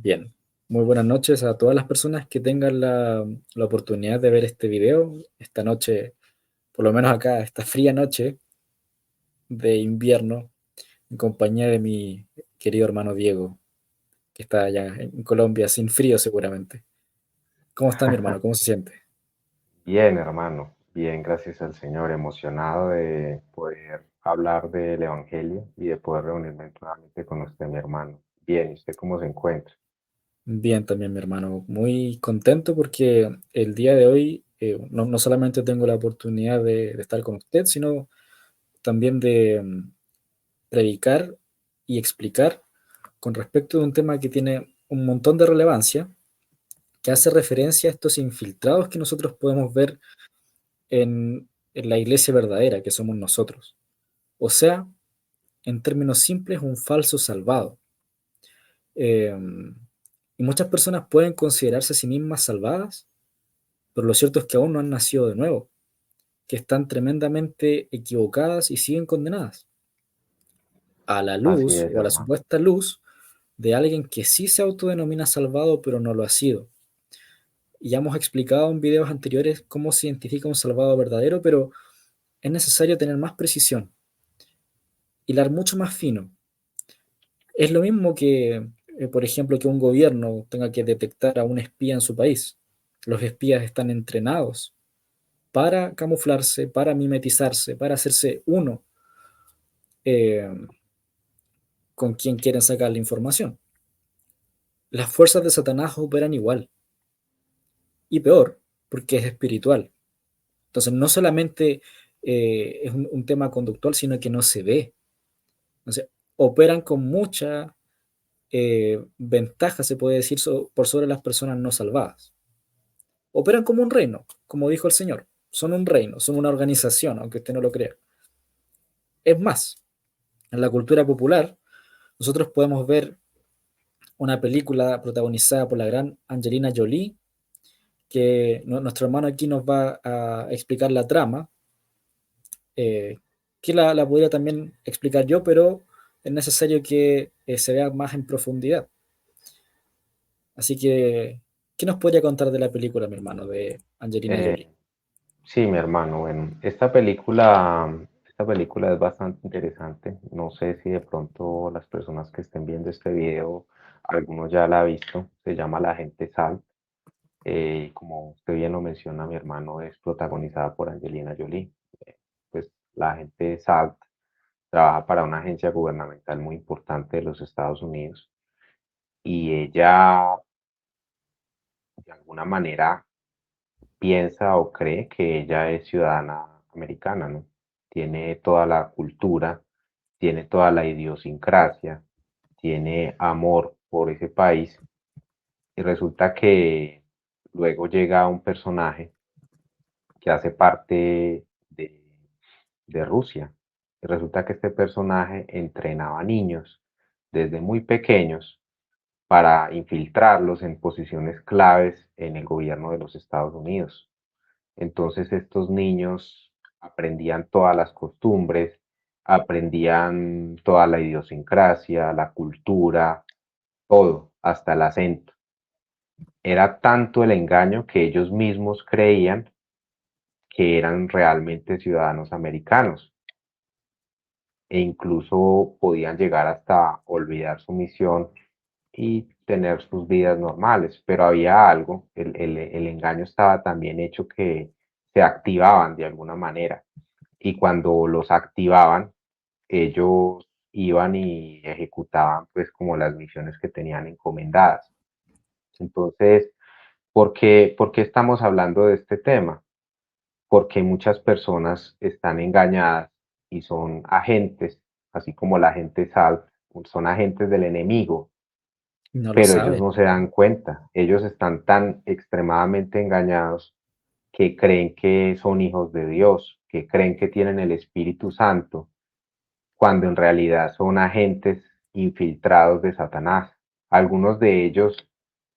Bien, muy buenas noches a todas las personas que tengan la oportunidad de ver este video esta noche, por lo menos acá, esta fría noche de invierno, en compañía de mi querido hermano Diego, que está allá en Colombia, sin frío seguramente. ¿Cómo está mi hermano? ¿Cómo se siente? Bien, hermano, bien, gracias al Señor, emocionado de poder hablar del Evangelio y de poder reunirme nuevamente con usted, mi hermano. Bien, ¿y usted cómo se encuentra? Bien también mi hermano, muy contento porque el día de hoy no solamente tengo la oportunidad de estar con usted, sino también de predicar y explicar con respecto de un tema que tiene un montón de relevancia, que hace referencia a estos infiltrados que nosotros podemos ver en la iglesia verdadera, que somos nosotros. O sea, en términos simples, un falso salvado. Eh, y muchas personas pueden considerarse a sí mismas salvadas, pero lo cierto es que aún no han nacido de nuevo, que están tremendamente equivocadas y siguen condenadas a la Así luz es, o a la hermano. supuesta luz de alguien que sí se autodenomina salvado, pero no lo ha sido. Y ya hemos explicado en videos anteriores cómo se identifica un salvado verdadero, pero es necesario tener más precisión, hilar mucho más fino. Es lo mismo que, por ejemplo, que un gobierno tenga que detectar a un espía en su país. Los espías están entrenados para camuflarse, para mimetizarse, para hacerse uno eh, con quien quieren sacar la información. Las fuerzas de Satanás operan igual y peor, porque es espiritual. Entonces, no solamente es un tema conductual, sino que no se ve. Entonces, operan con mucha ventaja, se puede decir, por sobre las personas no salvadas. Operan como un reino, como dijo el Señor. Son un reino, son una organización, aunque usted no lo crea. Es más, en la cultura popular, nosotros podemos ver una película protagonizada por la gran Angelina Jolie, que nuestro hermano aquí nos va a explicar la trama, eh, que la podría también explicar yo, pero es necesario que se vea más en profundidad. Así que, ¿qué nos podría contar de la película, mi hermano, de Angelina Jolie? Eh, sí, mi hermano, bueno, esta película es bastante interesante. No sé si de pronto las personas que estén viendo este video, alguno ya la ha visto. Se llama La Agente Sal. Como usted bien lo menciona, mi hermano, es protagonizada por Angelina Jolie. Pues la Agente SALT trabaja para una agencia gubernamental muy importante de los Estados Unidos y ella de alguna manera piensa o cree que ella es ciudadana americana, ¿no? Tiene toda la cultura, tiene toda la idiosincrasia, tiene amor por ese país y resulta que luego llega un personaje que hace parte de Rusia. Y resulta que este personaje entrenaba niños desde muy pequeños para infiltrarlos en posiciones claves en el gobierno de los Estados Unidos. Entonces estos niños aprendían todas las costumbres, aprendían toda la idiosincrasia, la cultura, todo, hasta el acento. Era tanto el engaño que ellos mismos creían que eran realmente ciudadanos americanos e incluso podían llegar hasta olvidar su misión y tener sus vidas normales, pero había algo, el engaño estaba tan bien hecho que se activaban de alguna manera y cuando los activaban, ellos iban y ejecutaban pues como las misiones que tenían encomendadas. Entonces, por qué estamos hablando de este tema? Porque muchas personas están engañadas y son agentes, así como la gente SALT, son agentes del enemigo, No lo pero ellos saben. no se dan cuenta. Ellos están tan extremadamente engañados que creen que son hijos de Dios, que creen que tienen el Espíritu Santo, cuando en realidad son agentes infiltrados de Satanás. Algunos de ellos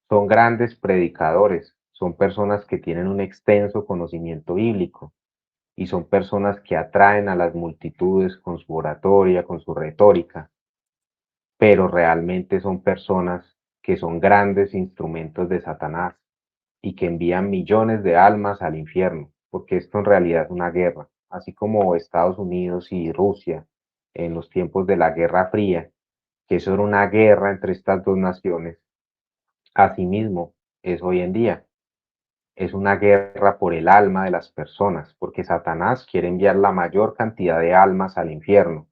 son grandes predicadores, son personas que tienen un extenso conocimiento bíblico y son personas que atraen a las multitudes con su oratoria, con su retórica, pero realmente son personas que son grandes instrumentos de Satanás y que envían millones de almas al infierno, porque esto en realidad es una guerra, así como Estados Unidos y Rusia en los tiempos de la Guerra Fría, que eso era una guerra entre estas dos naciones, asimismo es hoy en día. Es una guerra por el alma de las personas, porque Satanás quiere enviar la mayor cantidad de almas al infierno.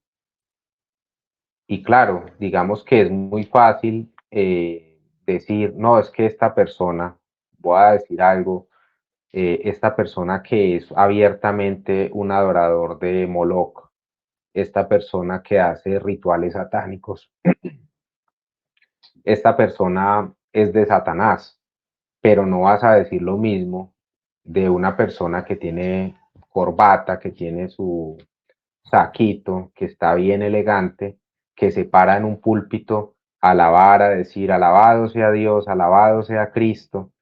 Y claro, digamos que es muy fácil decir, no, es que esta persona, voy a decir algo, esta persona que es abiertamente un adorador de Moloch, esta persona que hace rituales satánicos, esta persona es de Satanás, pero no vas a decir lo mismo de una persona que tiene corbata, que tiene su saquito, que está bien elegante, que se para en un púlpito a alabar, a decir, alabado sea Dios, alabado sea Cristo,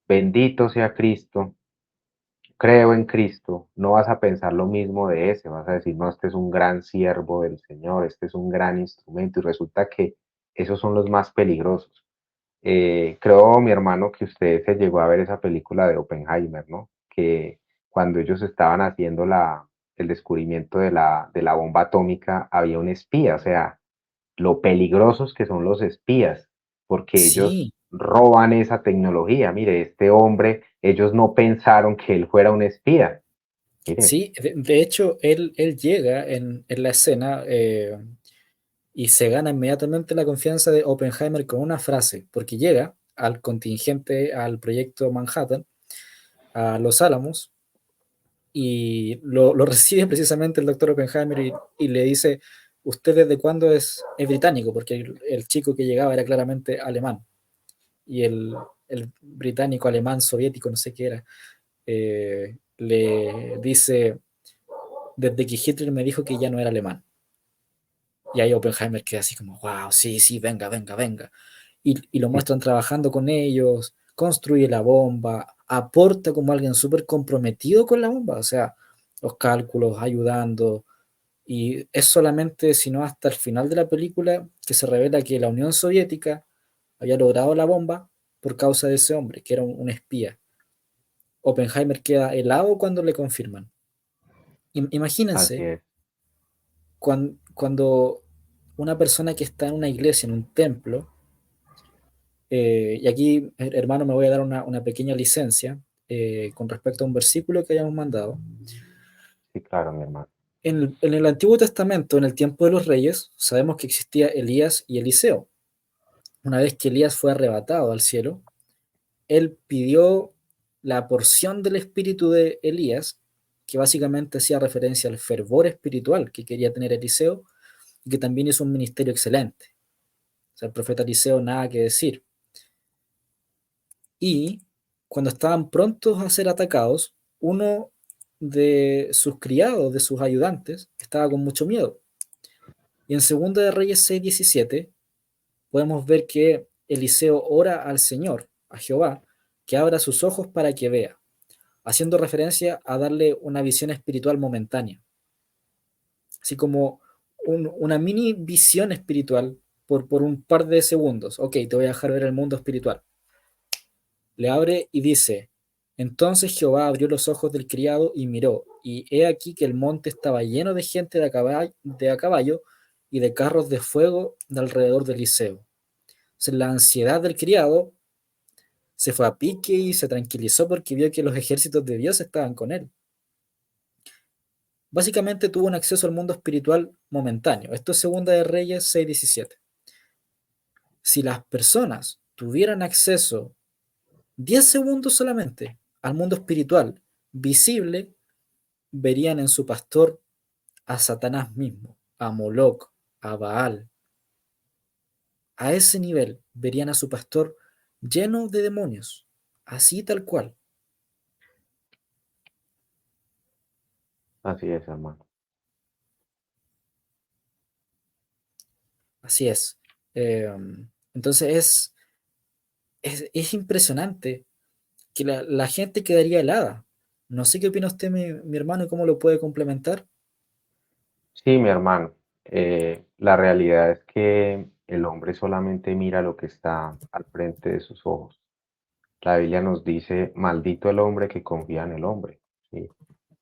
bendito sea Cristo, creo en Cristo. No vas a pensar lo mismo de ese, vas a decir, no, este es un gran siervo del Señor, este es un gran instrumento, y resulta que esos son los más peligrosos. Creo, mi hermano, que usted se llegó a ver esa película de Oppenheimer, ¿no? Que cuando ellos estaban haciendo el descubrimiento de la bomba atómica, había un espía, o sea, lo peligrosos que son los espías, porque ellos Sí, roban esa tecnología. Mire, este hombre, ellos no pensaron que él fuera un espía. Mire, sí, de hecho, él llega en la escena y se gana inmediatamente la confianza de Oppenheimer con una frase, porque llega al contingente, al proyecto Manhattan, a Los Álamos, y lo recibe precisamente el doctor Oppenheimer y le dice, ¿usted desde cuándo es británico? Porque el chico que llegaba era claramente alemán, y el británico, alemán, soviético, no sé qué era, le dice, desde que Hitler me dijo que ya no era alemán. Y ahí Oppenheimer queda así como, wow, sí, sí, venga, venga, venga. Y lo muestran trabajando con ellos, construye la bomba, aporta como alguien súper comprometido con la bomba, o sea, los cálculos, ayudando. Y es solamente, sino hasta el final de la película, que se revela que la Unión Soviética había logrado la bomba por causa de ese hombre, que era un espía. Oppenheimer queda helado cuando le confirman. así Imagínense es. cuando una persona que está en una iglesia, en un templo, y aquí, hermano, me voy a dar una pequeña licencia con respecto a un versículo que hayamos mandado. Sí, claro, mi hermano. En el Antiguo Testamento, en el tiempo de los reyes, sabemos que existía Elías y Eliseo. Una vez que Elías fue arrebatado al cielo, él pidió la porción del espíritu de Elías, que básicamente hacía referencia al fervor espiritual que quería tener Eliseo, y que también hizo un ministerio excelente. O sea, el profeta Eliseo, nada que decir. Y cuando estaban prontos a ser atacados, uno de sus criados, de sus ayudantes, estaba con mucho miedo. Y en Segunda de Reyes 6:17 podemos ver que Eliseo ora al Señor, a Jehová, que abra sus ojos para que vea, haciendo referencia a darle una visión espiritual momentánea, así como una mini visión espiritual por un par de segundos. Ok, te voy a dejar ver el mundo espiritual. Le abre y dice, entonces Jehová abrió los ojos del criado y miró, y he aquí que el monte estaba lleno de gente de a caballo y de carros de fuego de alrededor de Eliseo. Entonces, la ansiedad del criado se fue a pique y se tranquilizó porque vio que los ejércitos de Dios estaban con él. Básicamente tuvo un acceso al mundo espiritual momentáneo. Esto es Segunda de Reyes 6:17. Si las personas tuvieran acceso 10 segundos solamente al mundo espiritual visible, verían en su pastor a Satanás mismo, a Moloch, a Baal. A ese nivel verían a su pastor lleno de demonios, así tal cual. Así es, hermano. Así es. Eh, entonces es impresionante que la gente quedaría helada. No sé qué opina usted, mi hermano, y cómo lo puede complementar. Sí, mi hermano. La realidad es que el hombre solamente mira lo que está al frente de sus ojos. La Biblia nos dice, maldito el hombre que confía en el hombre, ¿sí?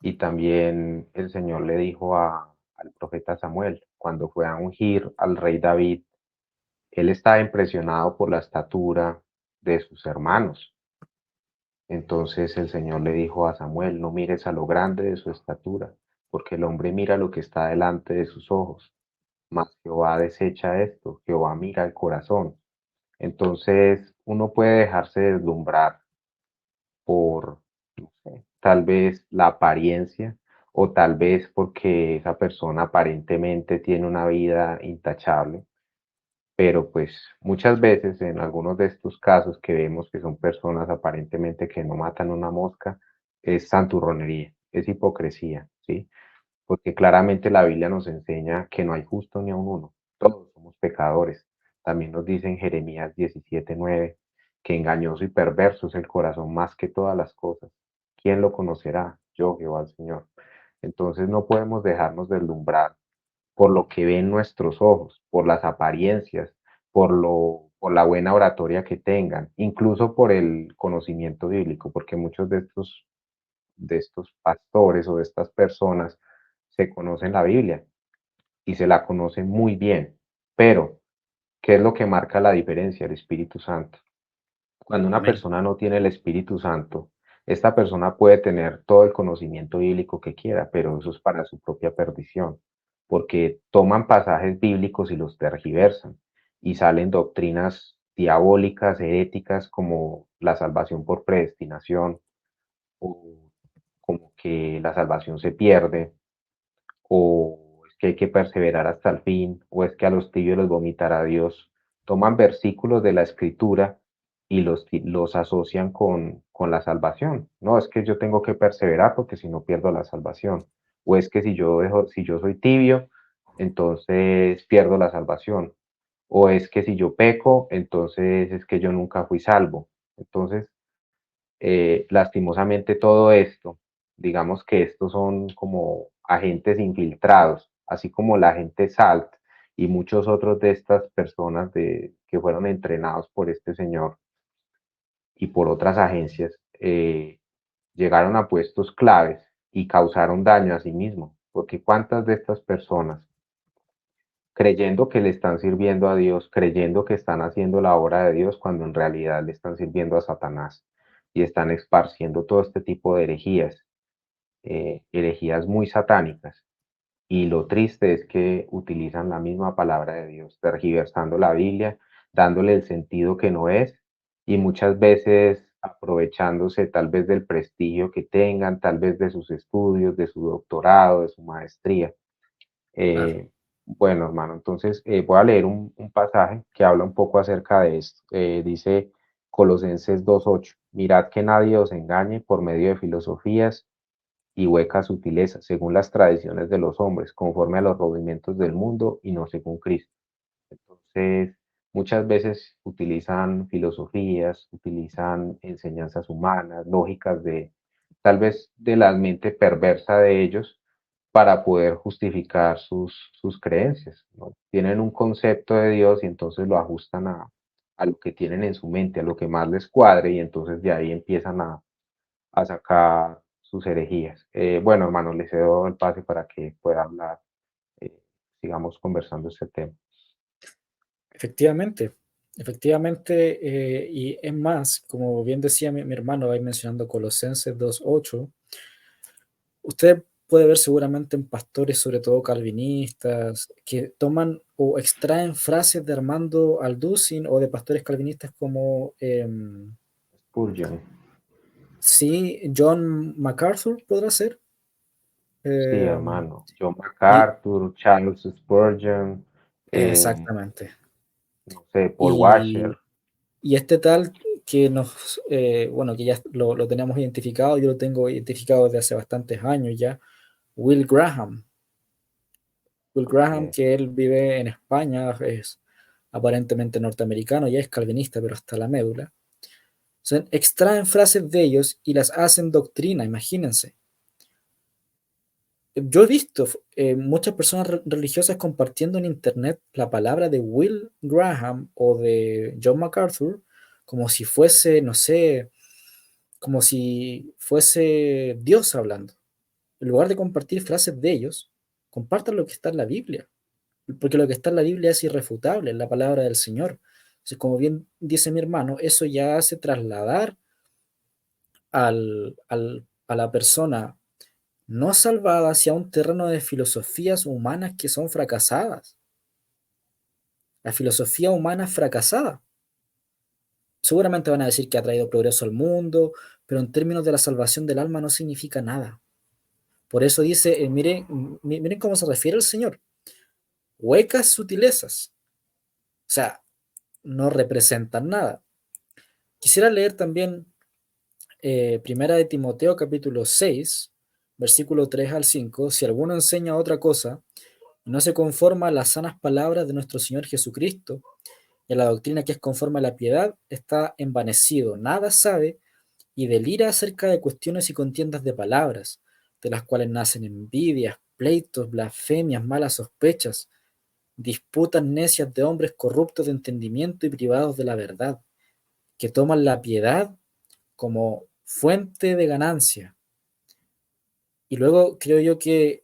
Y también el Señor le dijo al profeta Samuel, cuando fue a ungir al rey David, él estaba impresionado por la estatura de sus hermanos. Entonces el Señor le dijo a Samuel, no mires a lo grande de su estatura, porque el hombre mira lo que está delante de sus ojos, mas Jehová desecha esto, Jehová mira el corazón. Entonces uno puede dejarse deslumbrar por, no sé, tal vez la apariencia o tal vez porque esa persona aparentemente tiene una vida intachable, pero pues muchas veces en algunos de estos casos que vemos que son personas aparentemente que no matan una mosca, es santurronería, es hipocresía, ¿sí? Porque claramente la Biblia nos enseña que no hay justo ni a un uno, todos somos pecadores. También nos dice en Jeremías 17:9 que engañoso y perverso es el corazón más que todas las cosas. ¿Quién lo conocerá? Yo, Jehová el Señor. Entonces no podemos dejarnos deslumbrar por lo que ven nuestros ojos, por las apariencias, por la buena oratoria que tengan, incluso por el conocimiento bíblico, porque muchos de estos pastores o de estas personas se conocen la Biblia y se la conocen muy bien, pero ¿qué es lo que marca la diferencia? El Espíritu Santo. Cuando una Amén. persona no tiene el Espíritu Santo, esta persona puede tener todo el conocimiento bíblico que quiera, pero eso es para su propia perdición, porque toman pasajes bíblicos y los tergiversan y salen doctrinas diabólicas, heréticas, como la salvación por predestinación, o como que la salvación se pierde, o es que hay que perseverar hasta el fin, o es que a los tibios los vomitará Dios. Toman versículos de la Escritura y los asocian con la salvación. No, es que yo tengo que perseverar porque si no pierdo la salvación. O es que si yo soy tibio, entonces pierdo la salvación. O es que si yo peco, entonces es que yo nunca fui salvo. Entonces, lastimosamente todo esto, digamos que estos son como agentes infiltrados, así como la agente SALT y muchos otros de estas personas que fueron entrenados por este señor y por otras agencias, llegaron a puestos claves y causaron daño a sí mismos, porque cuántas de estas personas, creyendo que le están sirviendo a Dios, creyendo que están haciendo la obra de Dios, cuando en realidad le están sirviendo a Satanás y están esparciendo todo este tipo de herejías muy satánicas. Y lo triste es que utilizan la misma palabra de Dios, tergiversando la Biblia, dándole el sentido que no es, y muchas veces aprovechándose tal vez del prestigio que tengan, tal vez de sus estudios, de su doctorado, de su maestría. Claro. Bueno, hermano, entonces voy a leer un pasaje que habla un poco acerca de esto. Dice Colosenses 2:8, mirad que nadie os engañe por medio de filosofías y huecas sutilezas, según las tradiciones de los hombres, conforme a los movimientos del mundo y no según Cristo. Entonces, muchas veces utilizan filosofías, utilizan enseñanzas humanas, lógicas de tal vez de la mente perversa de ellos para poder justificar sus creencias, ¿no? Tienen un concepto de Dios y entonces lo ajustan a lo que tienen en su mente, a lo que más les cuadre y entonces de ahí empiezan a sacar sus herejías. Bueno, hermano, les cedo el pase para que pueda hablar, eh, sigamos conversando este tema. Efectivamente, efectivamente, y es más, como bien decía mi hermano, ahí mencionando Colosenses 2:8, usted puede ver seguramente en pastores, sobre todo calvinistas, que toman o extraen frases de Armando Alducin o de pastores calvinistas como, Spurgeon. sí, John MacArthur podrá ser, Sí, em, hermano. John y MacArthur, Charles Spurgeon, eh, exactamente. no sé, Paul Y Washer. Y este tal que nos, bueno, que ya lo tenemos identificado, yo lo tengo identificado desde hace bastantes años ya, Will Graham. Will Ok, Graham, que él vive en España, es aparentemente norteamericano, ya es calvinista, pero hasta la médula. O sea, extraen frases de ellos y las hacen doctrina, imagínense. Yo he visto muchas personas religiosas compartiendo en internet la palabra de Will Graham o de John MacArthur como si fuese, no sé, como si fuese Dios hablando. En lugar de compartir frases de ellos, compartan lo que está en la Biblia, porque lo que está en la Biblia es irrefutable, es la palabra del Señor. Entonces, como bien dice mi hermano, eso ya hace trasladar a la persona no salvada hacia un terreno de filosofías humanas que son fracasadas. La filosofía humana fracasada. Seguramente van a decir que ha traído progreso al mundo, pero en términos de la salvación del alma no significa nada. Por eso dice, miren cómo se refiere el Señor. Huecas sutilezas. O sea, no representan nada. Quisiera leer también Primera de Timoteo capítulo 6, versículo 3 al 5. Si alguno enseña otra cosa y no se conforma a las sanas palabras de nuestro Señor Jesucristo y a la doctrina que es conforme a la piedad, está envanecido, nada sabe y delira acerca de cuestiones y contiendas de palabras, de las cuales nacen envidias, pleitos, blasfemias, malas sospechas, disputas necias de hombres corruptos de entendimiento y privados de la verdad, que toman la piedad como fuente de ganancia. Y luego creo yo que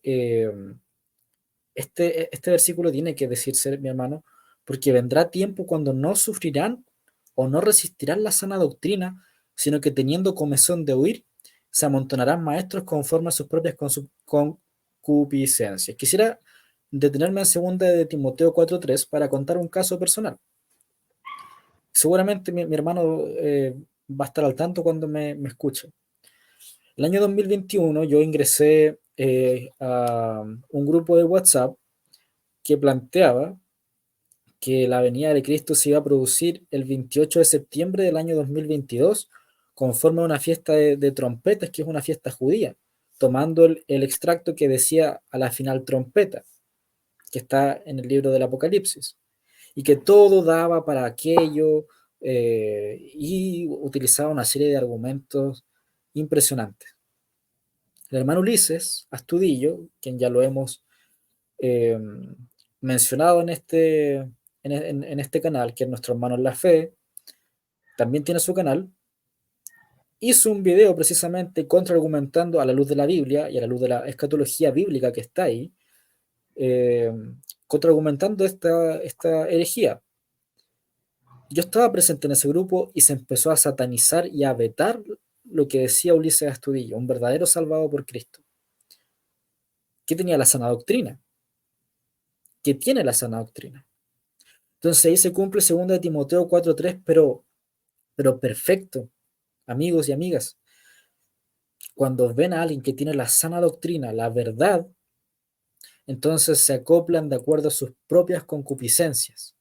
este versículo tiene que decirse, mi hermano, porque vendrá tiempo cuando no sufrirán o no resistirán la sana doctrina, sino que teniendo comezón de huir, se amontonarán maestros conforme a sus propias concupiscencias. Quisiera detenerme en segunda de Timoteo 4:3 para contar un caso personal. Seguramente mi hermano va a estar al tanto cuando me escuche. El año 2021 yo ingresé a un grupo de WhatsApp que planteaba que la venida de Cristo se iba a producir el 28 de septiembre del año 2022, conforme a una fiesta de trompetas, que es una fiesta judía, tomando el extracto que decía a la final trompeta, que está en el libro del Apocalipsis, y que todo daba para aquello, y utilizaba una serie de argumentos impresionantes. El hermano Ulises Astudillo, quien ya lo hemos eh, mencionado en este canal, que es nuestro hermano en la fe, también tiene su canal, hizo un video precisamente contraargumentando a la luz de la Biblia y a la luz de la escatología bíblica que está ahí, eh, contraargumentando esta herejía. Yo estaba presente en ese grupo y se empezó a satanizar y a vetar lo que decía Ulises Astudillo, un verdadero salvado por Cristo, que tenía la sana doctrina, que tiene la sana doctrina. Entonces ahí se cumple 2 Timoteo 4:3, pero perfecto, amigos y amigas. Cuando ven a alguien que tiene la sana doctrina, la verdad, entonces se acoplan de acuerdo a sus propias concupiscencias.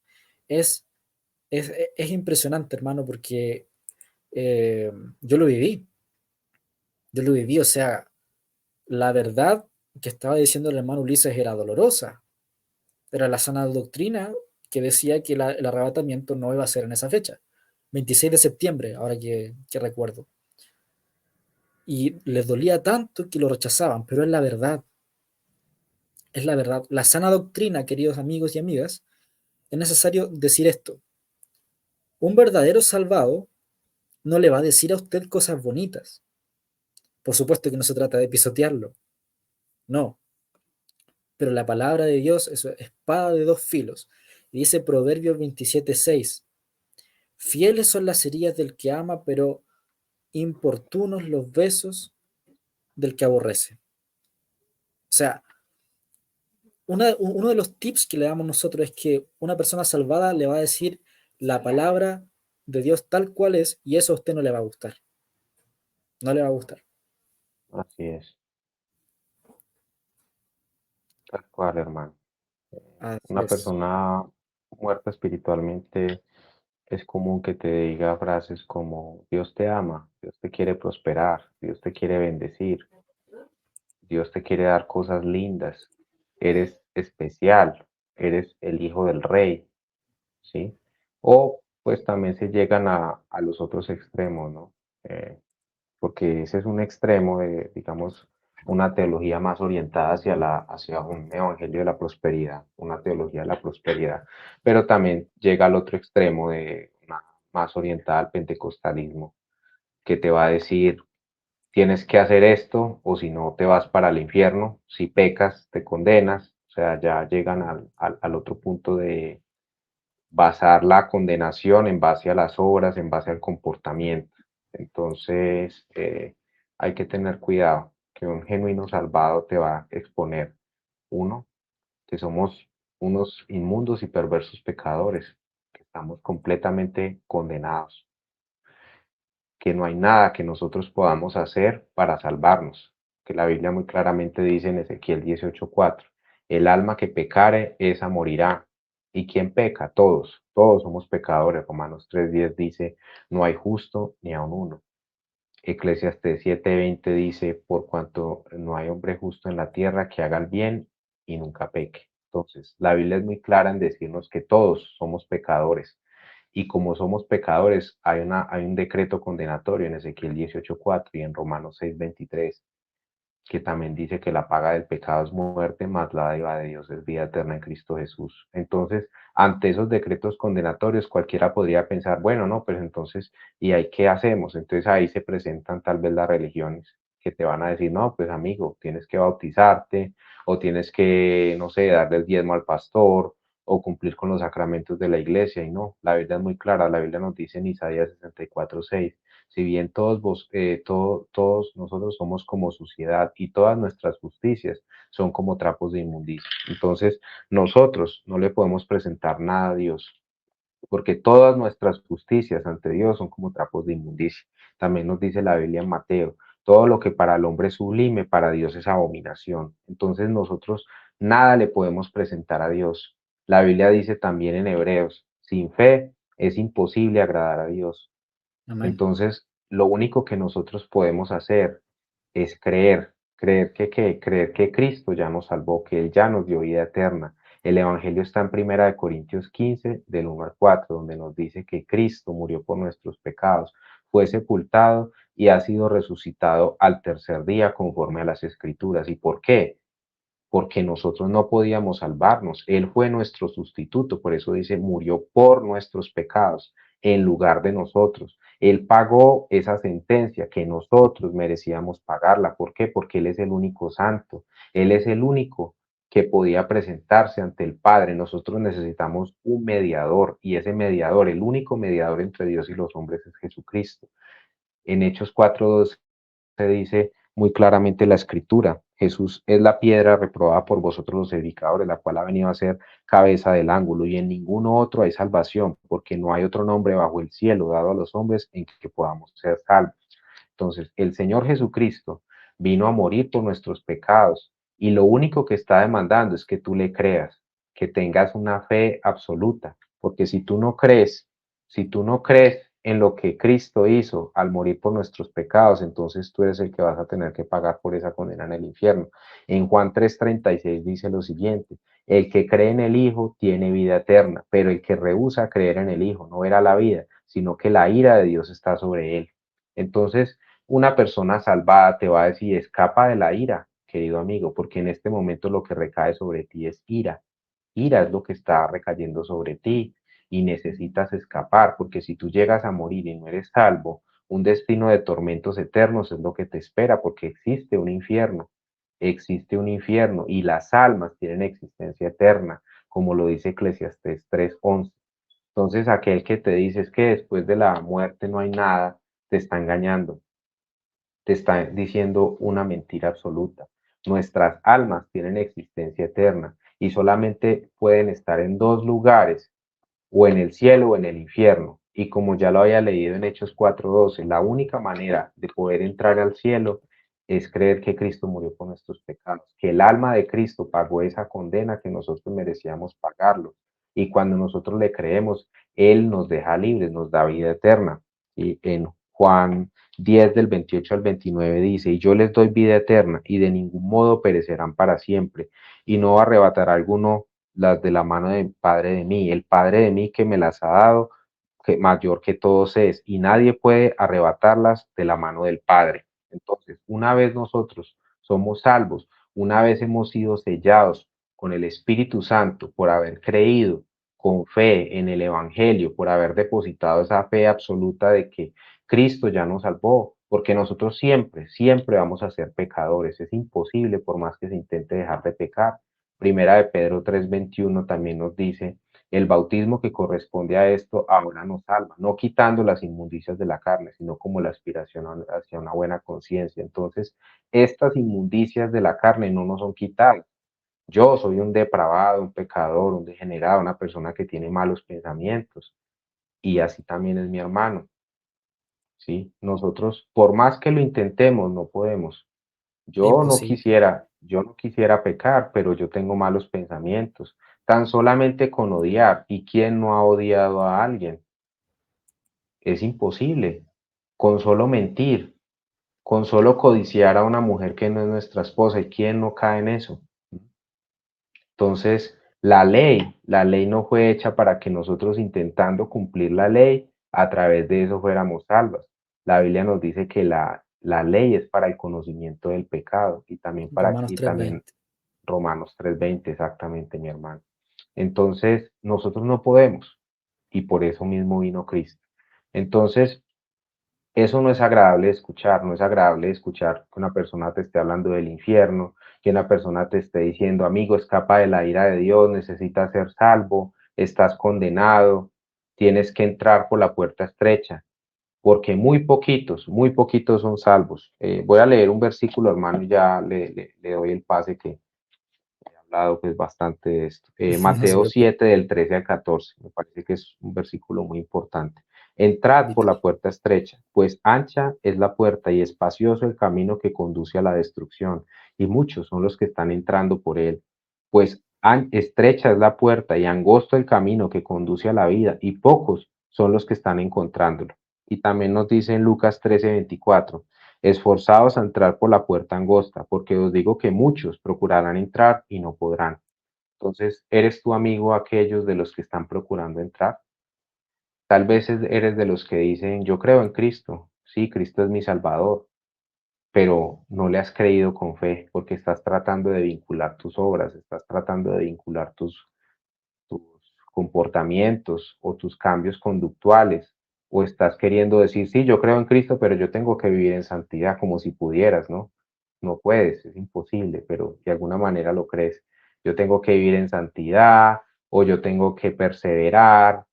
Es, es impresionante, hermano, porque eh, yo lo viví, o sea, la verdad que estaba diciendo el hermano Ulises era dolorosa, era la sana doctrina que decía que el arrebatamiento no iba a ser en esa fecha, 26 de septiembre, ahora que recuerdo. Y les dolía tanto que lo rechazaban, pero es la verdad, es la verdad. La sana doctrina, queridos amigos y amigas, es necesario decir esto. Un verdadero salvado no le va a decir a usted cosas bonitas. Por supuesto que no se trata de pisotearlo, no. Pero la palabra de Dios es espada de dos filos. Y dice Proverbios 27:6, fieles son las heridas del que ama, pero importunos los besos del que aborrece. O sea, uno de los tips que le damos nosotros es que una persona salvada le va a decir la palabra de Dios tal cual es y eso a usted no le va a gustar. No le va a gustar. Así es, tal cual, hermano. Así Una es. persona muerta espiritualmente es común que te diga frases como Dios te ama, Dios te quiere prosperar, Dios te quiere bendecir, Dios te quiere dar cosas lindas, eres especial, eres el hijo del rey, ¿sí? O pues también se llegan a los otros extremos, ¿no? Porque ese es un extremo de, digamos, una teología más orientada hacia un evangelio de la prosperidad, una teología de la prosperidad, pero también llega al otro extremo de una más orientada al pentecostalismo, que te va a decir, tienes que hacer esto o si no te vas para el infierno, si pecas te condenas, o sea, ya llegan al otro punto de basar la condenación en base a las obras, en base al comportamiento. Entonces, hay que tener cuidado, que un genuino salvado te va a exponer, uno, que somos unos inmundos y perversos pecadores, que estamos completamente condenados, que no hay nada que nosotros podamos hacer para salvarnos, que la Biblia muy claramente dice en Ezequiel 18:4, el alma que pecare, esa morirá. ¿Y quién peca? Todos, todos somos pecadores. Romanos 3:10 dice, no hay justo ni aun uno. Eclesiastés 7:20 dice, por cuanto no hay hombre justo en la tierra que haga el bien y nunca peque. Entonces, la Biblia es muy clara en decirnos que todos somos pecadores. Y como somos pecadores, hay un decreto condenatorio en Ezequiel 18:4 y en Romanos 6:23 que también dice que la paga del pecado es muerte, mas la dádiva de Dios es vida eterna en Cristo Jesús. Entonces, ante esos decretos condenatorios, cualquiera podría pensar, bueno, no, pues entonces, ¿y ahí qué hacemos? Entonces ahí se presentan tal vez las religiones que te van a decir, no, pues amigo, tienes que bautizarte o tienes que, no sé, darle el diezmo al pastor o cumplir con los sacramentos de la iglesia. Y no, la Biblia es muy clara, la Biblia nos dice en Isaías 64:6, si bien todos nosotros somos como suciedad y todas nuestras justicias son como trapos de inmundicia. Entonces, nosotros no le podemos presentar nada a Dios, porque todas nuestras justicias ante Dios son como trapos de inmundicia. También nos dice la Biblia en Mateo, todo lo que para el hombre es sublime, para Dios es abominación. Entonces nosotros nada le podemos presentar a Dios. La Biblia dice también en Hebreos, sin fe es imposible agradar a Dios. Amén. Entonces, lo único que nosotros podemos hacer es creer que Cristo ya nos salvó, que Él ya nos dio vida eterna. El Evangelio está en Primera de Corintios 15, del 1 al 4, donde nos dice que Cristo murió por nuestros pecados, fue sepultado y ha sido resucitado al tercer día conforme a las Escrituras. ¿Y por qué? Porque nosotros no podíamos salvarnos. Él fue nuestro sustituto, por eso dice, murió por nuestros pecados en lugar de nosotros. Él pagó esa sentencia que nosotros merecíamos pagarla. ¿Por qué? Porque Él es el único santo. Él es el único que podía presentarse ante el Padre. Nosotros necesitamos un mediador y ese mediador, el único mediador entre Dios y los hombres es Jesucristo. En Hechos 4:12 se dice muy claramente la escritura. Jesús es la piedra reprobada por vosotros los edificadores, la cual ha venido a ser cabeza del ángulo, y en ninguno otro hay salvación, porque no hay otro nombre bajo el cielo dado a los hombres en que podamos ser salvos. Entonces, el Señor Jesucristo vino a morir por nuestros pecados y lo único que está demandando es que tú le creas, que tengas una fe absoluta, porque si tú no crees en lo que Cristo hizo al morir por nuestros pecados, entonces tú eres el que vas a tener que pagar por esa condena en el infierno. En Juan 3:36 dice lo siguiente, el que cree en el Hijo tiene vida eterna, pero el que rehúsa creer en el Hijo no verá la vida, sino que la ira de Dios está sobre él. Entonces, una persona salvada te va a decir, escapa de la ira, querido amigo, porque en este momento lo que recae sobre ti es ira. Ira es lo que está recayendo sobre ti y necesitas escapar, porque si tú llegas a morir y no eres salvo, un destino de tormentos eternos es lo que te espera, porque existe un infierno y las almas tienen existencia eterna, como lo dice Eclesiastés 3:11. Entonces, aquel que te dice es que después de la muerte no hay nada, te está engañando, te está diciendo una mentira absoluta. Nuestras almas tienen existencia eterna y solamente pueden estar en dos lugares, o en el cielo o en el infierno. Y como ya lo había leído en Hechos 4:12, la única manera de poder entrar al cielo es creer que Cristo murió por nuestros pecados, que el alma de Cristo pagó esa condena que nosotros merecíamos pagarlo. Y cuando nosotros le creemos, Él nos deja libres, nos da vida eterna. Y en Juan 10 del 28 al 29 dice, y yo les doy vida eterna y de ningún modo perecerán para siempre, y no arrebatará alguno las de la mano del Padre de mí, el Padre de mí que me las ha dado, que mayor que todos es, y nadie puede arrebatarlas de la mano del Padre. Entonces, una vez nosotros somos salvos. Una vez hemos sido sellados con el Espíritu Santo por haber creído con fe en el Evangelio, por haber depositado esa fe absoluta de que Cristo ya nos salvó, porque nosotros siempre, siempre vamos a ser pecadores. Es imposible por más que se intente dejar de pecar. Primera de Pedro 3:21 también nos dice, el bautismo que corresponde a esto ahora nos salva, no quitando las inmundicias de la carne, sino como la aspiración hacia una buena conciencia. Entonces, estas inmundicias de la carne no nos son quitadas. Yo soy un depravado, un pecador, un degenerado, una persona que tiene malos pensamientos, y así también es mi hermano, ¿sí? Nosotros, por más que lo intentemos, no podemos. Es imposible. Yo no quisiera pecar, pero yo tengo malos pensamientos. Tan solamente con odiar, ¿y quién no ha odiado a alguien? Es imposible. Con solo mentir, con solo codiciar a una mujer que no es nuestra esposa, ¿y quién no cae en eso? Entonces, la ley no fue hecha para que nosotros intentando cumplir la ley, a través de eso fuéramos salvos. La Biblia nos dice que la ley es para el conocimiento del pecado y también Romanos y tres también veinte Romanos 3:20, exactamente, mi hermano. Entonces, nosotros no podemos y por eso mismo vino Cristo. Entonces, eso no es agradable de escuchar, no es agradable de escuchar que una persona te esté hablando del infierno, que una persona te esté diciendo, amigo, escapa de la ira de Dios, necesitas ser salvo, estás condenado, tienes que entrar por la puerta estrecha, porque muy poquitos son salvos. Voy a leer un versículo, hermano, y ya le doy el pase que he hablado pues bastante de esto. No se Mateo preocupe. 7 del 13 al 14, me parece que es un versículo muy importante. Entrad por Dígalo. la puerta estrecha, pues ancha es la puerta y espacioso el camino que conduce a la destrucción, y muchos son los que están entrando por él. Pues estrecha es la puerta y angosto el camino que conduce a la vida, y pocos son los que están encontrándolo. Y también nos dice en Lucas 13:24, esforzados a entrar por la puerta angosta, porque os digo que muchos procurarán entrar y no podrán. Entonces, ¿eres tu amigo aquellos de los que están procurando entrar? Tal vez eres de los que dicen, yo creo en Cristo, sí, Cristo es mi Salvador, pero no le has creído con fe porque estás tratando de vincular tus obras, estás tratando de vincular tus comportamientos o tus cambios conductuales, o estás queriendo decir, sí, yo creo en Cristo, pero yo tengo que vivir en santidad como si pudieras, ¿no? No puedes, es imposible, pero de alguna manera lo crees. Yo tengo que vivir en santidad, o yo tengo que perseverar,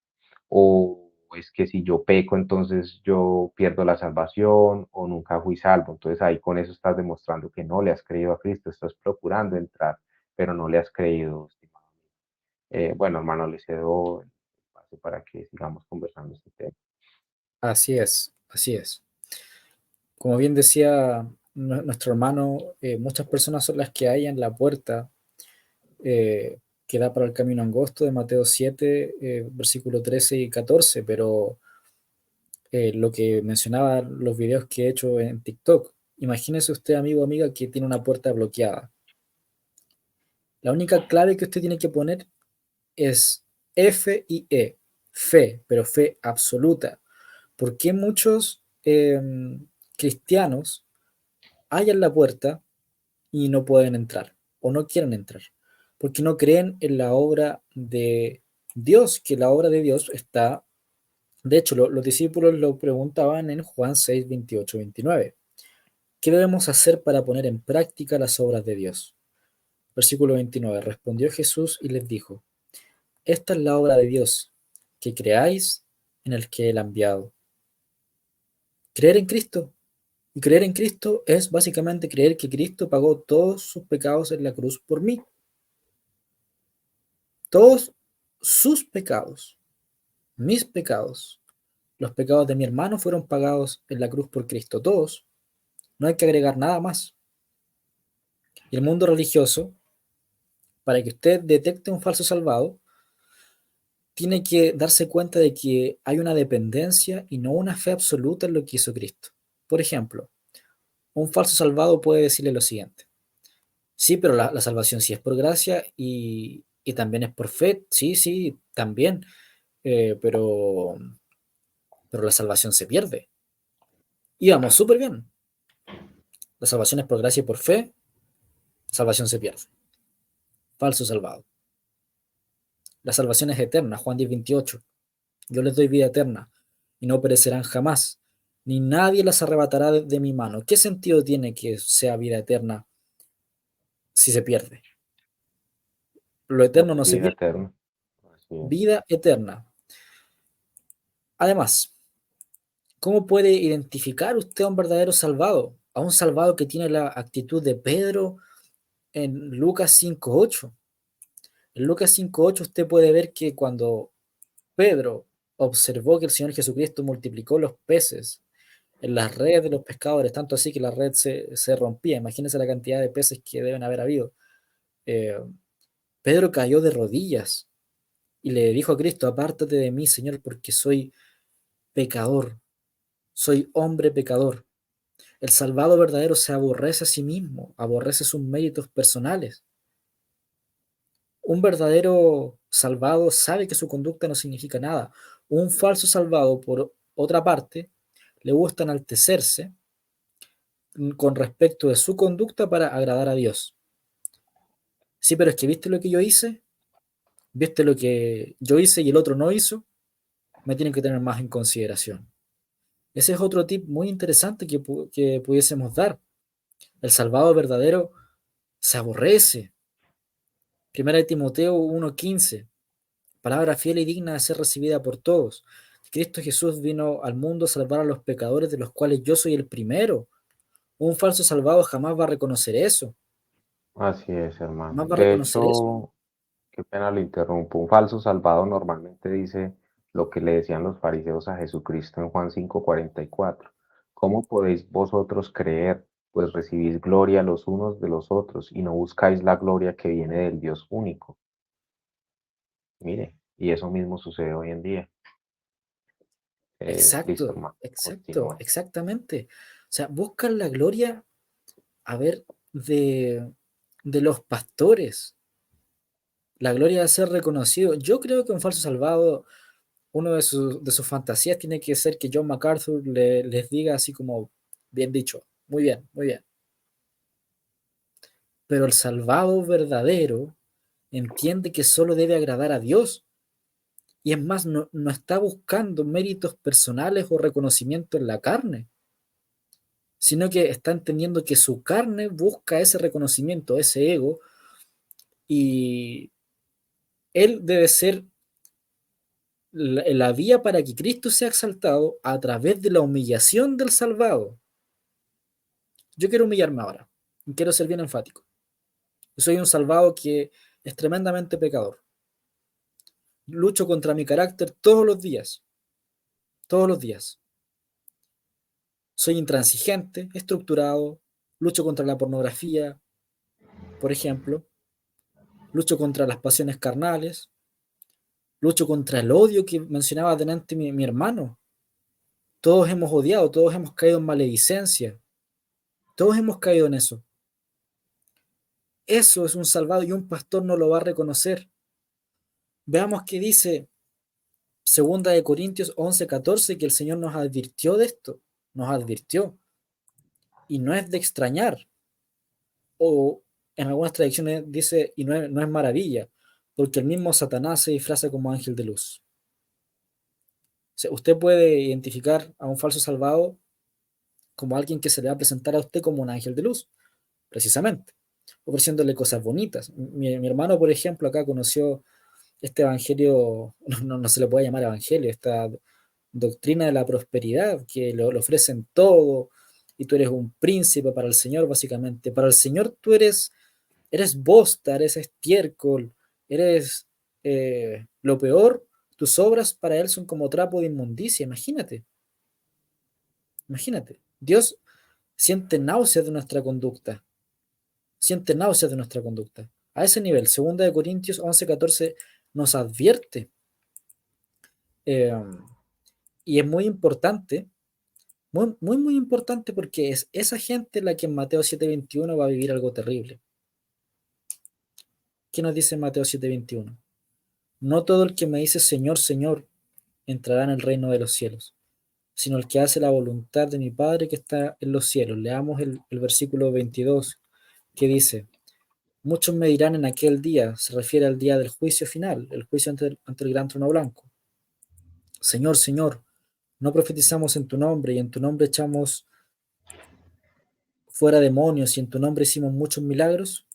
o es que si yo peco, entonces yo pierdo la salvación, o nunca fui salvo. Entonces ahí con eso estás demostrando que no le has creído a Cristo, estás procurando entrar, pero no le has creído, estimado. Bueno, hermano, le cedo el espacio para que sigamos conversando este tema. Así es, así es. Como bien decía nuestro hermano, muchas personas son las que hay en la puerta que da para el camino angosto de Mateo 7, versículo 13 y 14, pero lo que mencionaba los videos que he hecho en TikTok, imagínese usted, amigo o amiga, que tiene una puerta bloqueada. La única clave que usted tiene que poner es F-I-E, fe, pero fe absoluta. ¿Por qué muchos cristianos hallan la puerta y no pueden entrar o no quieren entrar? Porque no creen en la obra de Dios, que la obra de Dios está, de hecho, los discípulos lo preguntaban en Juan 6, 28, 29. ¿Qué debemos hacer para poner en práctica las obras de Dios? Versículo 29. Respondió Jesús y les dijo, esta es la obra de Dios, que creáis en el que Él ha enviado. Creer en Cristo. Y creer en Cristo es básicamente creer que Cristo pagó todos sus pecados en la cruz por mí. Todos sus pecados, mis pecados, los pecados de mi hermano fueron pagados en la cruz por Cristo. Todos. No hay que agregar nada más. Y el mundo religioso, para que usted detecte un falso salvado, tiene que darse cuenta de que hay una dependencia y no una fe absoluta en lo que hizo Cristo. Por ejemplo, un falso salvado puede decirle lo siguiente. Sí, pero la salvación sí es por gracia y también es por fe. Sí, sí, también. eh, pero, pero la salvación se pierde. Y vamos súper bien. La salvación es por gracia y por fe. salvación se pierde. Falso salvado. La salvación es eterna, Juan 10:28. Yo les doy vida eterna y no perecerán jamás, ni nadie las arrebatará de mi mano. ¿Qué sentido tiene que sea vida eterna si se pierde? Lo No eterno hay no se vida pierde. eterna. Así es. Vida eterna. Además, ¿cómo puede identificar usted a un verdadero salvado? A un salvado que tiene la actitud de Pedro en Lucas 5:8. En Lucas 5:8 usted puede ver que cuando Pedro observó que el Señor Jesucristo multiplicó los peces en las redes de los pescadores, tanto así que la red se rompía. Imagínense la cantidad de peces que deben haber habido. Eh, Pedro cayó de rodillas y le dijo a Cristo, apártate de mí, Señor, porque soy pecador, soy hombre pecador. El salvado verdadero se aborrece a sí mismo, aborrece sus méritos personales. Un verdadero salvado sabe que su conducta no significa nada. Un falso salvado, por otra parte, le gusta enaltecerse con respecto de su conducta para agradar a Dios. Sí, pero es que viste lo que yo hice, viste lo que yo hice y el otro no hizo, me tienen que tener más en consideración. Ese es otro tip muy interesante que pudiésemos dar. El salvado verdadero se aborrece. Primera de Timoteo 1:15, palabra fiel y digna de ser recibida por todos. Cristo Jesús vino al mundo a salvar a los pecadores, de los cuales yo soy el primero. Un falso salvado jamás va a reconocer eso. Así es, hermano. Jamás va a De reconocer eso. hecho, qué pena lo interrumpo. Un falso salvado normalmente dice lo que le decían los fariseos a Jesucristo en Juan 5:44. ¿Cómo podéis vosotros creer, pues recibís gloria los unos de los otros y no buscáis la gloria que viene del Dios único? Mire, y eso mismo sucede hoy en día. Listo, Exacto, hermano. exacto, Continúa. exactamente. O sea, buscan la gloria, a ver, de los pastores, la gloria de ser reconocido. Yo creo que un falso salvado, uno de sus fantasías tiene que ser que John MacArthur les diga así como, bien dicho, muy bien. Pero el salvado verdadero entiende que solo debe agradar a Dios. Y es más, no está buscando méritos personales o reconocimiento en la carne, sino que está entendiendo que su carne busca ese reconocimiento, ese ego, y él debe ser la vía para que Cristo sea exaltado a través de la humillación del salvado. Yo quiero humillarme ahora, y quiero ser bien enfático. Yo soy un salvado que es tremendamente pecador. Lucho contra mi carácter todos los días, todos los días. Soy intransigente, estructurado, lucho contra la pornografía, por ejemplo, lucho contra las pasiones carnales, lucho contra el odio que mencionaba delante mi hermano. Todos hemos odiado, todos hemos caído en maledicencia, todos hemos caído en eso. Eso es un salvado y un pastor no lo va a reconocer. Veamos qué dice Segunda de Corintios 11:14, que el Señor nos advirtió de esto, nos advirtió. Y no es de extrañar, o en algunas tradiciones dice, y no es maravilla, porque el mismo Satanás se disfraza como ángel de luz. O sea, usted puede identificar a un falso salvado como alguien que se le va a presentar a usted como un ángel de luz, precisamente, ofreciéndole cosas bonitas. Mi hermano, por ejemplo, acá conoció este evangelio, no se le puede llamar evangelio, esta doctrina de la prosperidad, que le ofrecen todo, y tú eres un príncipe para el Señor, básicamente. Para el Señor tú eres bosta, eres estiércol, eres lo peor, tus obras para Él son como trapo de inmundicia, imagínate, imagínate. Dios siente náuseas de nuestra conducta, siente náuseas de nuestra conducta. A ese nivel, 2 Corintios 11:14 nos advierte, eh, y es muy importante, muy importante, porque es esa gente la que en Mateo 7:21 va a vivir algo terrible. ¿Qué nos dice Mateo 7:21? No todo el que me dice Señor, Señor, entrará en el reino de los cielos, sino el que hace la voluntad de mi Padre que está en los cielos. Leamos el versículo 22, que dice, Muchos me dirán en aquel día, se refiere al día del juicio final, el juicio ante el gran trono blanco. Señor, Señor, no profetizamos en tu nombre y en tu nombre echamos fuera demonios y en tu nombre hicimos muchos milagros.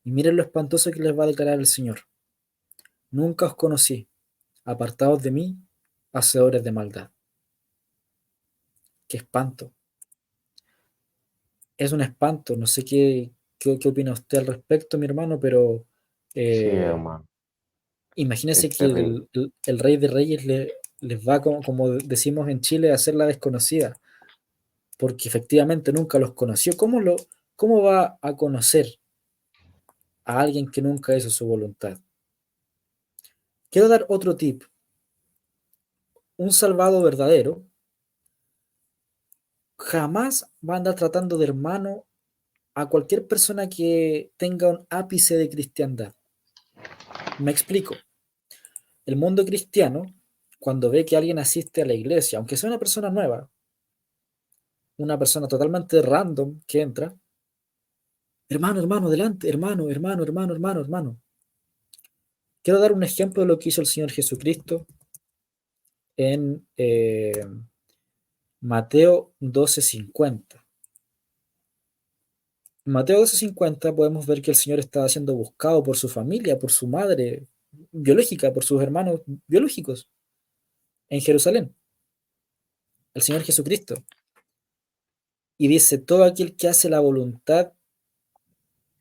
Y miren lo espantoso que les va a declarar el Señor. Nunca os conocí, apartados de mí, hacedores de maldad. Qué espanto. Es un espanto. No sé qué opina usted al respecto, mi hermano, pero Sí, eh, hermano, imagínese es que terrible. el Rey de Reyes les va, como decimos en Chile, a hacer la desconocida, porque efectivamente nunca los conoció. ¿Cómo va a conocer a alguien que nunca hizo su voluntad? Quiero dar otro tip. Un salvado verdadero jamás va a andar tratando de hermano a cualquier persona que tenga un ápice de cristiandad. Me explico. El mundo cristiano, cuando ve que alguien asiste a la iglesia, aunque sea una persona nueva, una persona totalmente random que entra, hermano, hermano, adelante, hermano, hermano, hermano, hermano, hermano. Quiero dar un ejemplo de lo que hizo el Señor Jesucristo en Mateo 12:50. En Mateo 12:50 podemos ver que el Señor estaba siendo buscado por su familia, por su madre biológica, por sus hermanos biológicos en Jerusalén, el Señor Jesucristo. Y dice, todo aquel que hace la voluntad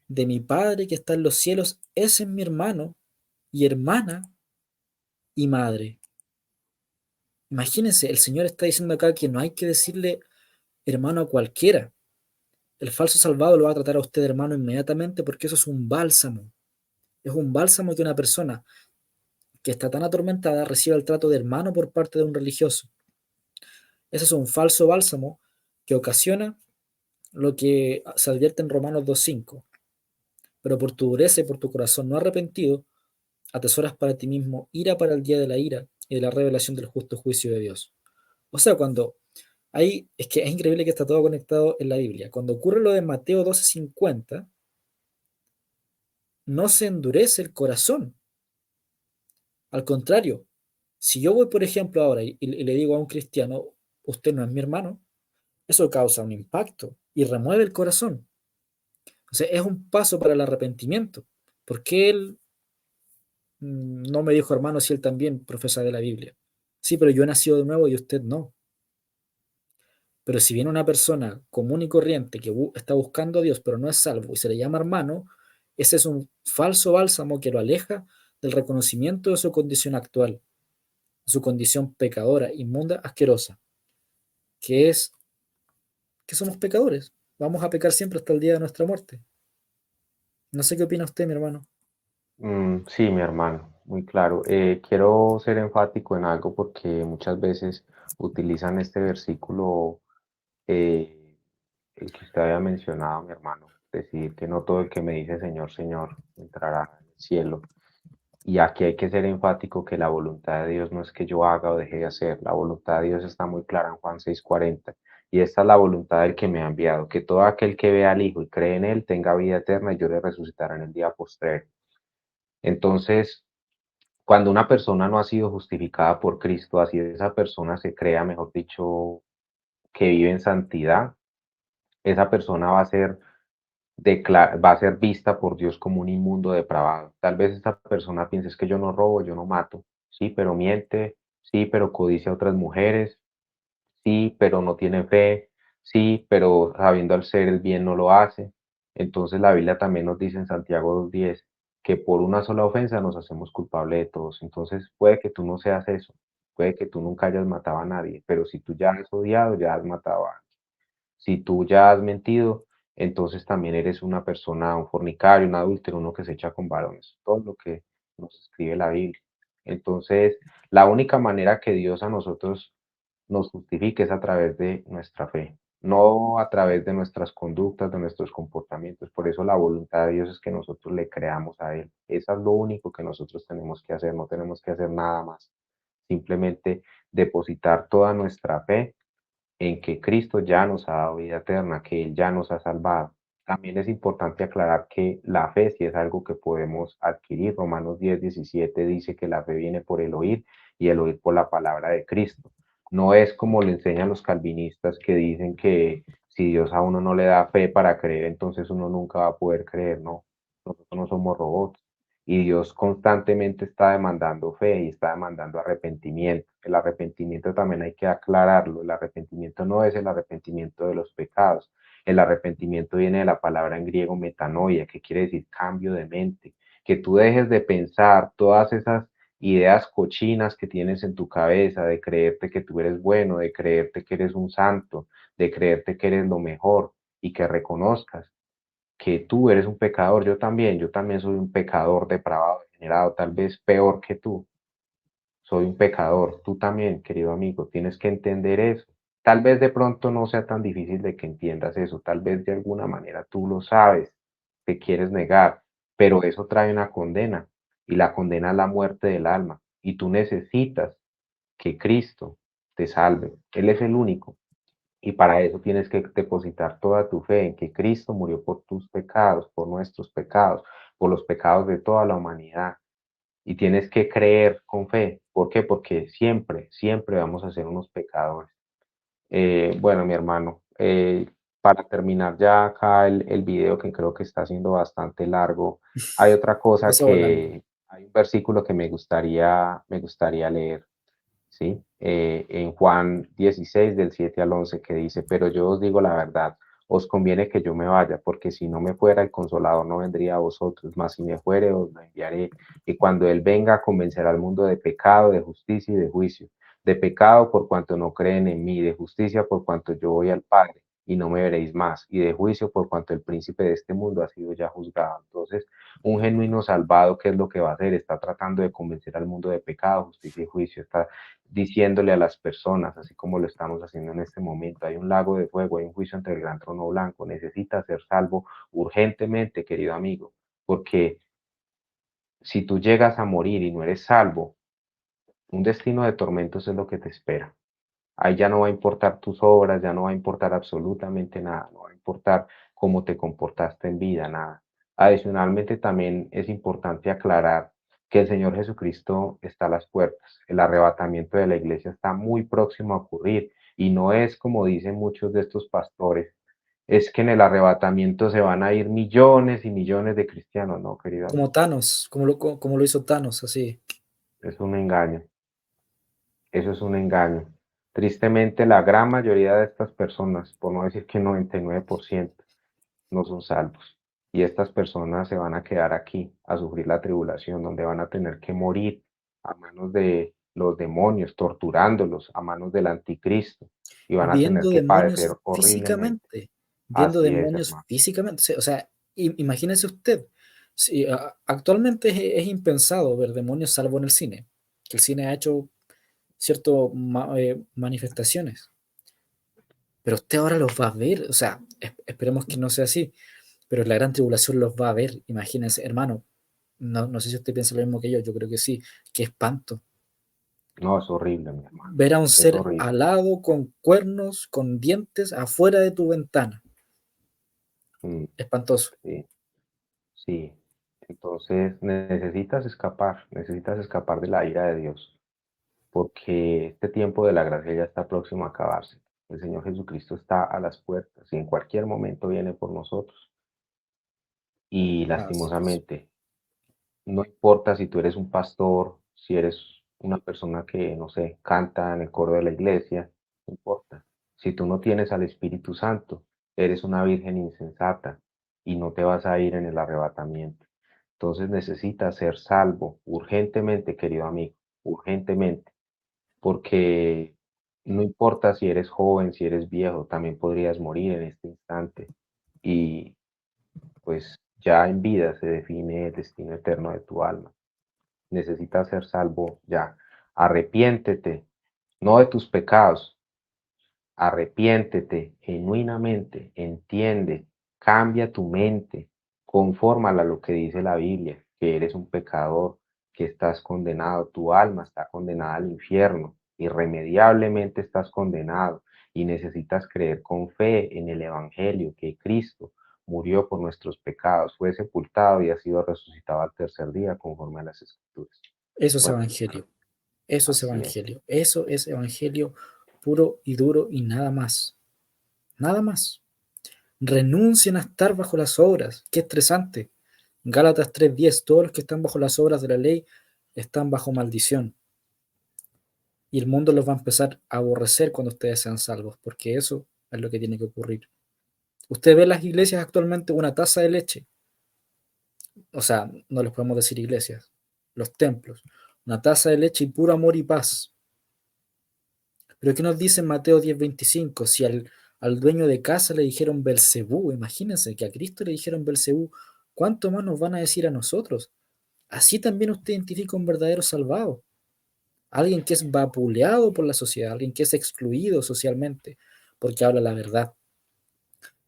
de mi Padre que está en los cielos, ese es mi hermano y hermana y madre. Imagínense, el Señor está diciendo acá que no hay que decirle hermano a cualquiera. El falso salvado lo va a tratar a usted de hermano inmediatamente porque eso es un bálsamo. Es un bálsamo que una persona que está tan atormentada reciba el trato de hermano por parte de un religioso. Ese es un falso bálsamo que ocasiona lo que se advierte en Romanos 2:5. Pero por tu dureza y por tu corazón no arrepentido, atesoras para ti mismo ira para el día de la ira y de la revelación del justo juicio de Dios. O sea, cuando es que es increíble que está todo conectado en la Biblia. Cuando ocurre lo de Mateo 12:50, no se endurece el corazón. Al contrario, si yo voy, por ejemplo, ahora y le digo a un cristiano, usted no es mi hermano, eso causa un impacto y remueve el corazón. O sea, es un paso para el arrepentimiento. Porque él no me dijo hermano si él también profesa de la Biblia? Sí, pero yo he nacido de nuevo y usted no. Pero si viene una persona común y corriente que está buscando a Dios pero no es salvo y se le llama hermano, ese es un falso bálsamo que lo aleja del reconocimiento de su condición actual, de su condición pecadora, inmunda, asquerosa, que es que somos pecadores. Vamos a pecar siempre hasta el día de nuestra muerte. No sé qué opina usted, mi hermano. Sí, mi hermano, muy claro. Quiero ser enfático en algo porque muchas veces utilizan este versículo, eh, el que usted había mencionado, mi hermano, decir que no todo el que me dice Señor, Señor entrará en el cielo. Y aquí hay que ser enfático que la voluntad de Dios no es que yo haga o deje de hacer. La voluntad de Dios está muy clara en Juan 6:40. Y esta es la voluntad del que me ha enviado, que todo aquel que vea al Hijo y cree en Él tenga vida eterna y yo le resucitaré en el día postrero. Entonces, cuando una persona no ha sido justificada por Cristo, así esa persona se crea, mejor dicho, que vive en santidad, esa persona va a ser vista por Dios como un inmundo depravado. Tal vez esta persona piense es que yo no robo, yo no mato, sí, pero miente, sí, pero codicia a otras mujeres, sí, pero no tiene fe, sí, pero sabiendo hacer el bien no lo hace. Entonces la Biblia también nos dice en Santiago 2:10 que por una sola ofensa nos hacemos culpables de todos. Entonces puede que tú no seas eso, puede que tú nunca hayas matado a nadie, pero si tú ya has odiado, ya has matado a si tú ya has mentido, entonces también eres una persona, un fornicario, un adúltero, uno que se echa con varones, todo lo que nos escribe la Biblia. Entonces, la única manera que Dios a nosotros nos justifique es a través de nuestra fe, no a través de nuestras conductas, de nuestros comportamientos. Por eso la voluntad de Dios es que nosotros le creamos a Él. Eso es lo único que nosotros tenemos que hacer, no tenemos que hacer nada más. Simplemente depositar toda nuestra fe en que Cristo ya nos ha dado vida eterna, que Él ya nos ha salvado. También es importante aclarar que la fe sí es algo que podemos adquirir. Romanos 10:17 dice que la fe viene por el oír y el oír por la palabra de Cristo. No es como le enseñan los calvinistas que dicen que si Dios a uno no le da fe para creer, entonces uno nunca va a poder creer. No, nosotros no somos robots. Y Dios constantemente está demandando fe y está demandando arrepentimiento. El arrepentimiento también hay que aclararlo. El arrepentimiento no es el arrepentimiento de los pecados. El arrepentimiento viene de la palabra en griego metanoia, que quiere decir cambio de mente, que tú dejes de pensar todas esas ideas cochinas que tienes en tu cabeza, de creerte que tú eres bueno, de creerte que eres un santo, de creerte que eres lo mejor y que reconozcas que tú eres un pecador. Yo también soy un pecador depravado, degenerado, tal vez peor que tú. Soy un pecador. Tú también, querido amigo, tienes que entender eso. Tal vez de pronto no sea tan difícil de que entiendas eso, tal vez de alguna manera tú lo sabes, te quieres negar, pero eso trae una condena y la condena es la muerte del alma y tú necesitas que Cristo te salve. Él es el único y para eso tienes que depositar toda tu fe en que Cristo murió por tus pecados, por nuestros pecados, por los pecados de toda la humanidad y tienes que creer con fe. ¿Por qué? Porque siempre, siempre vamos a ser unos pecadores. Bueno, mi hermano, para terminar ya acá el video que creo que está siendo bastante largo, hay otra cosa Pasa volando. que, hay un versículo que me gustaría leer. ¿Sí? En Juan 16, del 7 al 11, que dice, pero yo os digo la verdad, os conviene que yo me vaya, porque si no me fuera el Consolador no vendría a vosotros, mas si me fuere os lo enviaré, y cuando Él venga convencerá al mundo de pecado, de justicia y de juicio, de pecado por cuanto no creen en mí, de justicia por cuanto yo voy al Padre y no me veréis más, y de juicio por cuanto el príncipe de este mundo ha sido ya juzgado. Entonces, un genuino salvado, ¿qué es lo que va a hacer? Está tratando de convencer al mundo de pecado, justicia y juicio, está diciéndole a las personas, así como lo estamos haciendo en este momento, hay un lago de fuego, hay un juicio ante el gran trono blanco, necesitas ser salvo urgentemente, querido amigo, porque si tú llegas a morir y no eres salvo, un destino de tormentos es lo que te espera. Ahí ya no va a importar tus obras, ya no va a importar absolutamente nada, no va a importar cómo te comportaste en vida, nada. Adicionalmente, también es importante aclarar que el Señor Jesucristo está a las puertas. El arrebatamiento de la iglesia está muy próximo a ocurrir y no es como dicen muchos de estos pastores, es que en el arrebatamiento se van a ir millones y millones de cristianos. No, querido Como amigo, Thanos, como lo hizo Thanos, así. es un engaño. Eso es un engaño. Tristemente, la gran mayoría de estas personas, por no decir que 99%, no son salvos. Y estas personas se van a quedar aquí a sufrir la tribulación, donde van a tener que morir a manos de los demonios, torturándolos a manos del anticristo, y van a tener Viendo que padecer demonios horriblemente. físicamente, viendo Así es, demonios hermano. físicamente. O sea, imagínese usted, si, actualmente es impensado ver demonios salvo en el cine, que el cine ha hecho ciertas manifestaciones, pero usted ahora los va a ver, o sea, esperemos que no sea así, pero en la gran tribulación los va a ver, imagínense, hermano, no sé si usted piensa lo mismo que yo creo que sí, qué espanto. No, es horrible, mi hermano. Ver a un Es ser horrible. alado con cuernos, con dientes, afuera de tu ventana. Mm, Espantoso. sí, sí. Entonces necesitas escapar de la ira de Dios, porque este tiempo de la gracia ya está próximo a acabarse. El Señor Jesucristo está a las puertas y en cualquier momento viene por nosotros. Y Así es. lastimosamente, no importa si tú eres un pastor, si eres una persona que, no sé, canta en el coro de la iglesia, no importa. Si tú no tienes al Espíritu Santo, eres una virgen insensata y no te vas a ir en el arrebatamiento. Entonces necesitas ser salvo urgentemente, querido amigo, urgentemente, porque no importa si eres joven, si eres viejo, también podrías morir en este instante. Y pues ya en vida se define el destino eterno de tu alma. Necesitas ser salvo ya. Arrepiéntete, no de tus pecados, arrepiéntete genuinamente, entiende, cambia tu mente, confórmala a lo que dice la Biblia, que eres un pecador, que estás condenado, tu alma está condenada al infierno, irremediablemente estás condenado y necesitas creer con fe en el Evangelio, que Cristo murió por nuestros pecados, fue sepultado y ha sido resucitado al tercer día conforme a las Escrituras. Eso es Bueno, evangelio. Eso es así es, evangelio. Eso es evangelio puro y duro y nada más. Nada más. Renuncien a estar bajo las obras. Qué estresante. Gálatas 3:10. Todos los que están bajo las obras de la ley están bajo maldición. Y el mundo los va a empezar a aborrecer cuando ustedes sean salvos, porque eso es lo que tiene que ocurrir. Usted ve en las iglesias actualmente una taza de leche. O sea, no les podemos decir iglesias, los templos. Una taza de leche y puro amor y paz. Pero ¿qué nos dice en Mateo 10:25? Si al dueño de casa le dijeron Belcebú, imagínense que a Cristo le dijeron Belcebú, ¿cuánto más nos van a decir a nosotros? Así también usted identifica un verdadero salvado, alguien que es vapuleado por la sociedad, alguien que es excluido socialmente, porque habla la verdad.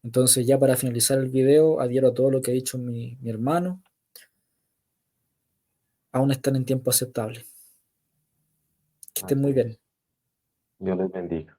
Entonces ya para finalizar el video, adhiero a todo lo que ha dicho mi hermano, aún están en tiempo aceptable. Que estén muy así bien. es. Dios les bendiga.